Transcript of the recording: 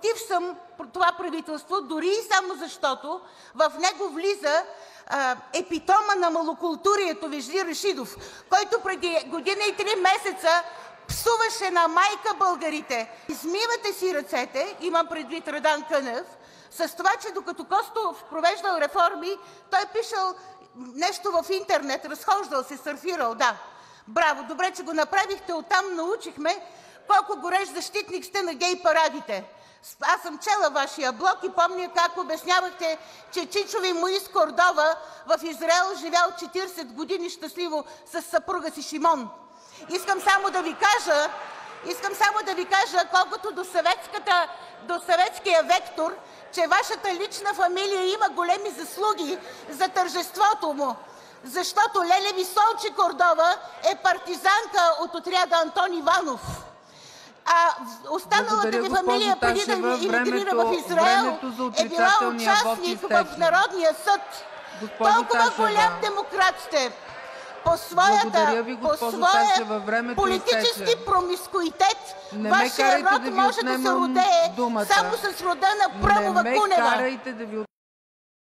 Против съм това правителство, дори и само защото в него влиза епитома на малокултурието Вежди Рашидов, който преди година и 3 месеца псуваше на майка българите. Измивате си ръцете, имам предвид Радан Кънев, с това, че докато Костов провеждал реформи, той пишел нещо в интернет, разхождал се, сърфирал, да. Браво, добре, че го направихте, оттам научихме колко горещ защитник сте на гей парадите. Аз съм чела вашия блог и помня как обяснявахте, че Чичо ви Моис Кордова в Израел живял 40 години щастливо с съпруга си Шимон. Искам само да ви кажа, колкото до съветския вектор, че вашата лична фамилия има големи заслуги за тържеството му. Защото Леля Висолчи Кордова е партизанка от отряда Антон Иванов. А останалата ви фамилия, преди да емигрира в Израел, е била участник в Народния съд. Толкова голям демократ сте. По своя политически промискуитет, вашия род може да се родее само с рода на Пръмова Кунева.